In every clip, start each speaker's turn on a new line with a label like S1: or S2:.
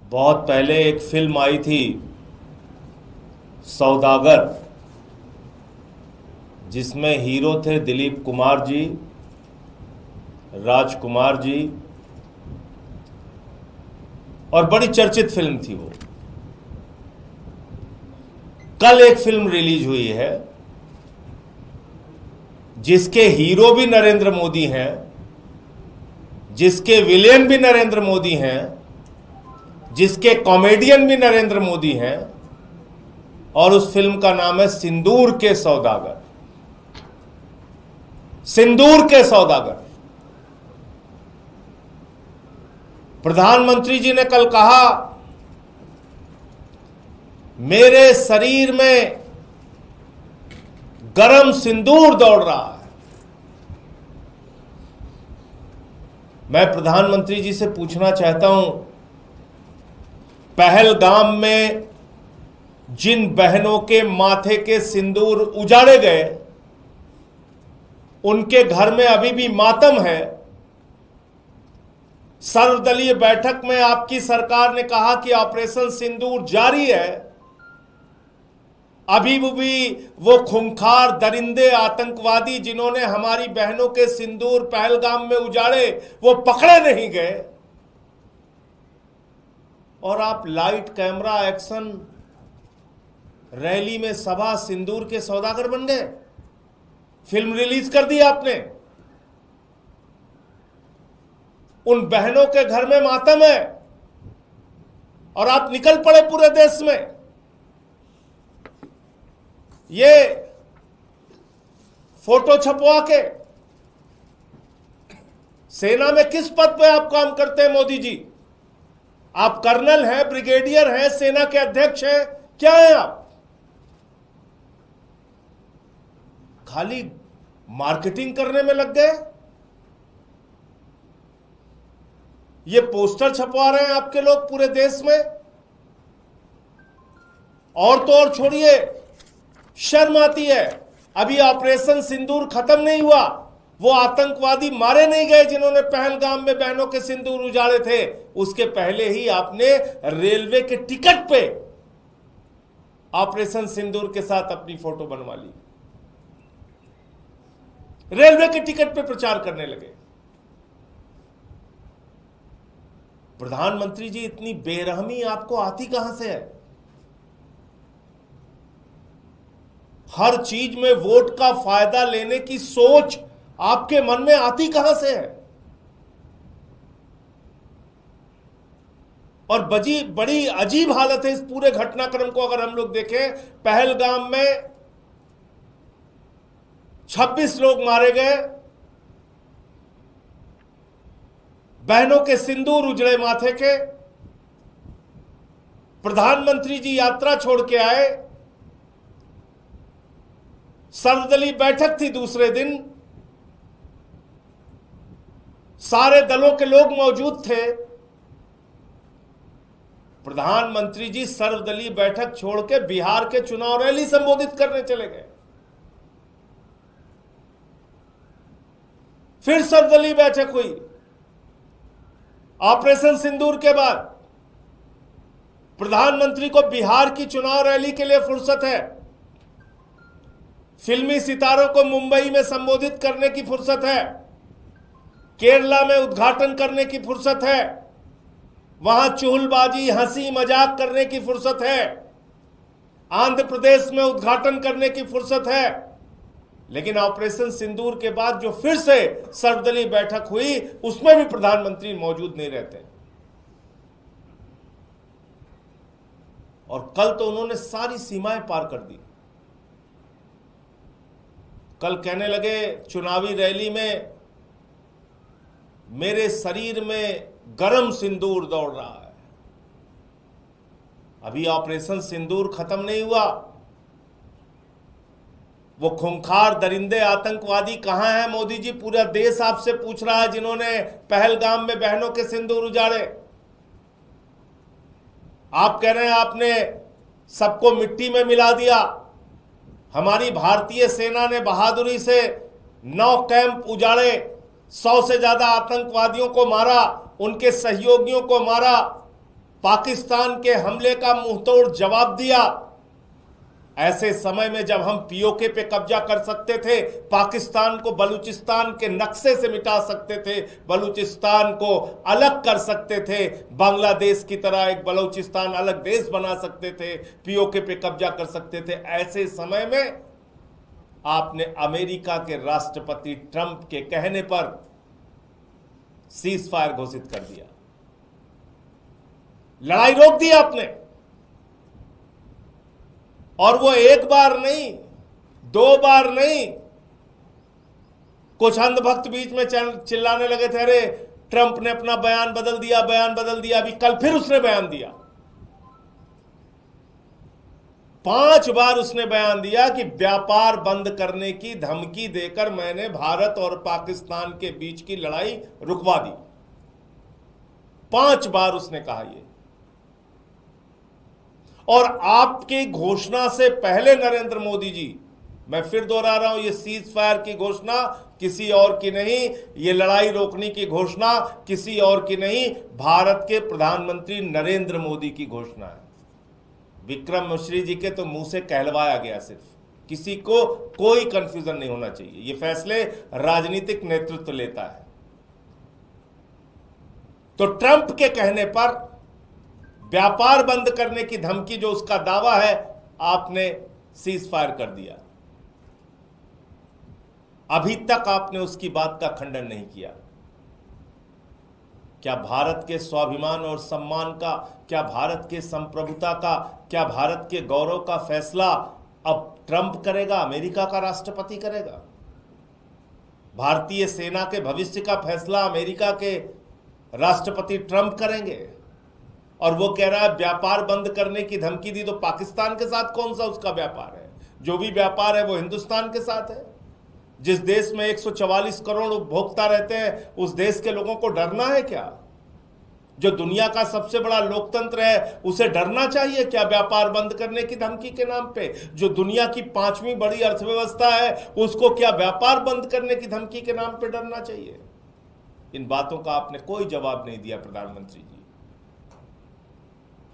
S1: बहुत पहले एक फिल्म आई थी सौदागर, जिसमें हीरो थे दिलीप कुमार जी, राजकुमार जी, और बड़ी चर्चित फिल्म थी वो। कल एक फिल्म रिलीज हुई है जिसके हीरो भी नरेंद्र मोदी हैं, जिसके विलेन भी नरेंद्र मोदी हैं, जिसके कॉमेडियन भी नरेंद्र मोदी हैं, और उस फिल्म का नाम है सिंदूर के सौदागर। सिंदूर के सौदागर। प्रधानमंत्री जी ने कल कहा, मेरे शरीर में गरम सिंदूर दौड़ रहा है। मैं प्रधानमंत्री जी से पूछना चाहता हूं, पहलगाम में जिन बहनों के माथे के सिंदूर उजाड़े गए, उनके घर में अभी भी मातम है। सर्वदलीय बैठक में आपकी सरकार ने कहा कि ऑपरेशन सिंदूर जारी है। अभी भी वो खूंखार दरिंदे आतंकवादी जिन्होंने हमारी बहनों के सिंदूर पहलगाम में उजाड़े, वो पकड़े नहीं गए। और आप लाइट कैमरा एक्शन रैली में सभा सिंदूर के सौदागर बन गए। फिल्म रिलीज कर दी आपने। उन बहनों के घर में मातम है और आप निकल पड़े पूरे देश में। ये फोटो छपवा के सेना में किस पद पे आप काम करते हैं मोदी जी? आप कर्नल हैं, ब्रिगेडियर हैं, सेना के अध्यक्ष हैं, क्या हैं आप? खाली मार्केटिंग करने में लग गए। ये पोस्टर छपवा रहे हैं आपके लोग पूरे देश में। और तो और छोड़िए, शर्म आती है। अभी ऑपरेशन सिंदूर खत्म नहीं हुआ, वो आतंकवादी मारे नहीं गए जिन्होंने पहलगाम में बहनों के सिंदूर उजाड़े थे। उसके पहले ही आपने रेलवे के टिकट पे ऑपरेशन सिंदूर के साथ अपनी फोटो बनवा ली। रेलवे के टिकट पे प्रचार करने लगे। प्रधानमंत्री जी, इतनी बेरहमी आपको आती कहां से है? हर चीज में वोट का फायदा लेने की सोच आपके मन में आती कहां से है? और बड़ी अजीब हालत है इस पूरे घटनाक्रम को अगर हम लोग देखें। पहलगाम में 26 लोग मारे गए, बहनों के सिंदूर उजड़े माथे के। प्रधानमंत्री जी यात्रा छोड़ के आए, सर्वदलीय बैठक थी दूसरे दिन, सारे दलों के लोग मौजूद थे। प्रधानमंत्री जी सर्वदलीय बैठक छोड़ के बिहार के चुनाव रैली संबोधित करने चले गए। फिर सर्वदलीय बैठक हुई ऑपरेशन सिंदूर के बाद। प्रधानमंत्री को बिहार की चुनाव रैली के लिए फुर्सत है, फिल्मी सितारों को मुंबई में संबोधित करने की फुर्सत है, केरला में उद्घाटन करने की फुर्सत है, वहां चुहलबाजी हंसी मजाक करने की फुर्सत है, आंध्र प्रदेश में उद्घाटन करने की फुर्सत है। लेकिन ऑपरेशन सिंदूर के बाद जो फिर से सर्वदलीय बैठक हुई, उसमें भी प्रधानमंत्री मौजूद नहीं रहते। और कल तो उन्होंने सारी सीमाएं पार कर दी। कल कहने लगे चुनावी रैली में, मेरे शरीर में गरम सिंदूर दौड़ रहा है। अभी ऑपरेशन सिंदूर खत्म नहीं हुआ। वो खूंखार दरिंदे आतंकवादी कहां हैं मोदी जी? पूरा देश आपसे पूछ रहा है, जिन्होंने पहलगाम में बहनों के सिंदूर उजाड़े। आप कह रहे हैं आपने सबको मिट्टी में मिला दिया। हमारी भारतीय सेना ने बहादुरी से 9 कैंप उजाड़े, 100 से ज्यादा आतंकवादियों को मारा, उनके सहयोगियों को मारा। पाकिस्तान के हमले का मुंहतोड़ जवाब दिया। ऐसे समय में जब हम पीओके पे कब्जा कर सकते थे, पाकिस्तान को बलूचिस्तान के नक्शे से मिटा सकते थे, बलूचिस्तान को अलग कर सकते थे, बांग्लादेश की तरह एक बलूचिस्तान अलग देश बना सकते थे, पीओके पे कब्जा कर सकते थे, ऐसे समय में आपने अमेरिका के राष्ट्रपति ट्रंप के कहने पर सीज फायर घोषित कर दिया, लड़ाई रोक दी आपने। और वो एक बार नहीं, दो बार नहीं, कुछ अंधभक्त बीच में चिल्लाने लगे थे, अरे ट्रंप ने अपना बयान बदल दिया, बयान बदल दिया। अभी कल फिर उसने बयान दिया, 5 बार उसने बयान दिया कि व्यापार बंद करने की धमकी देकर मैंने भारत और पाकिस्तान के बीच की लड़ाई रुकवा दी। 5 बार उसने कहा ये। और आपकी घोषणा से पहले नरेंद्र मोदी जी, मैं फिर दोहरा रहा हूं, ये सीज फायर की घोषणा किसी और की नहीं, ये लड़ाई रोकने की घोषणा किसी और की नहीं, भारत के प्रधानमंत्री नरेंद्र मोदी की घोषणा है। विक्रम मिश्री जी के तो मुंह से कहलवाया गया, सिर्फ किसी को कोई कंफ्यूजन नहीं होना चाहिए। ये फैसले राजनीतिक नेतृत्व लेता है। तो ट्रंप के कहने पर व्यापार बंद करने की धमकी, जो उसका दावा है, आपने सीज फायर कर दिया। अभी तक आपने उसकी बात का खंडन नहीं किया। क्या भारत के स्वाभिमान और सम्मान का, क्या भारत के संप्रभुता का, क्या भारत के गौरव का फैसला अब ट्रंप करेगा, अमेरिका का राष्ट्रपति करेगा? भारतीय सेना के भविष्य का फैसला अमेरिका के राष्ट्रपति ट्रंप करेंगे। और वो कह रहा है व्यापार बंद करने की धमकी दी, तो पाकिस्तान के साथ कौन सा उसका व्यापार है? जो भी व्यापार है वो हिंदुस्तान के साथ है। जिस देश में 144 करोड़ उपभोक्ता रहते हैं, उस देश के लोगों को डरना है क्या? जो दुनिया का सबसे बड़ा लोकतंत्र है, उसे डरना चाहिए क्या व्यापार बंद करने की धमकी के नाम पे? जो दुनिया की 5वीं बड़ी अर्थव्यवस्था है, उसको क्या व्यापार बंद करने की धमकी के नाम पे डरना चाहिए? इन बातों का आपने कोई जवाब नहीं दिया प्रधानमंत्री जी।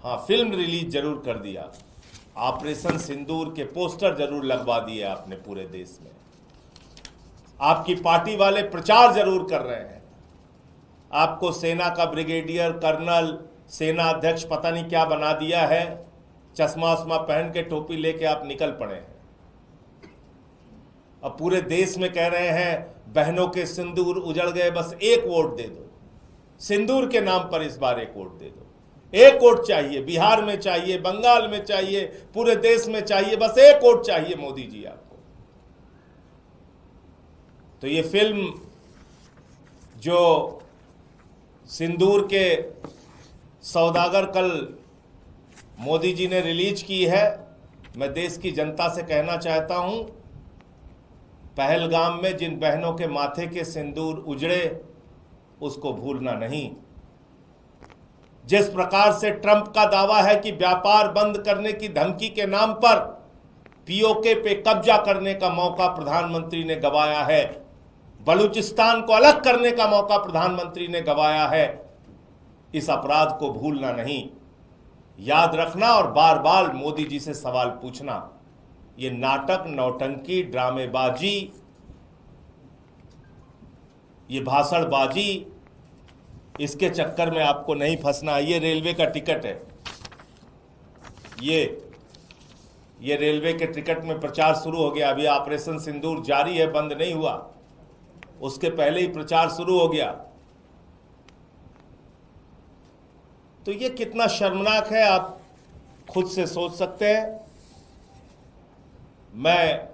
S1: हाँ, फिल्म रिलीज जरूर कर दिया, ऑपरेशन सिंदूर के पोस्टर जरूर लगवा दिए आपने पूरे देश में। आपकी पार्टी वाले प्रचार जरूर कर रहे हैं। आपको सेना का ब्रिगेडियर, कर्नल, सेना अध्यक्ष पता नहीं क्या बना दिया है। चश्मा वश्मा पहन के, टोपी लेके आप निकल पड़े हैं। अब पूरे देश में कह रहे हैं बहनों के सिंदूर उजड़ गए, बस एक वोट दे दो। सिंदूर के नाम पर इस बार एक वोट दे दो। एक वोट चाहिए, बिहार में चाहिए, बंगाल में चाहिए, पूरे देश में चाहिए, बस एक वोट चाहिए मोदी जी आपको। तो ये फिल्म जो सिंदूर के सौदागर कल मोदी जी ने रिलीज की है, मैं देश की जनता से कहना चाहता हूं, पहलगाम में जिन बहनों के माथे के सिंदूर उजड़े, उसको भूलना नहीं। जिस प्रकार से ट्रंप का दावा है कि व्यापार बंद करने की धमकी के नाम पर पीओके पे कब्जा करने का मौका प्रधानमंत्री ने गंवाया है, बलूचिस्तान को अलग करने का मौका प्रधानमंत्री ने गंवाया है, इस अपराध को भूलना नहीं, याद रखना और बार बार मोदी जी से सवाल पूछना। ये नाटक, नौटंकी, ड्रामेबाजी, ये भाषणबाजी, इसके चक्कर में आपको नहीं फंसना। ये रेलवे का टिकट है, ये रेलवे के टिकट में प्रचार शुरू हो गया। अभी ऑपरेशन सिंदूर जारी है, बंद नहीं हुआ, उसके पहले ही प्रचार शुरू हो गया। तो ये कितना शर्मनाक है, आप खुद से सोच सकते हैं। मैं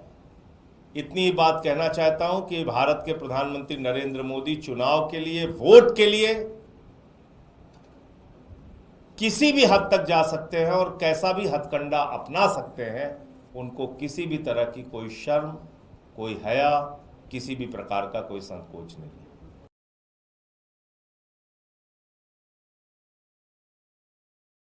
S1: इतनी ही बात कहना चाहता हूं कि भारत के प्रधानमंत्री नरेंद्र मोदी चुनाव के लिए, वोट के लिए किसी भी हद तक जा सकते हैं और कैसा भी हथकंडा अपना सकते हैं। उनको किसी भी तरह की कोई शर्म, कोई हया, किसी भी प्रकार का कोई संकोच नहीं।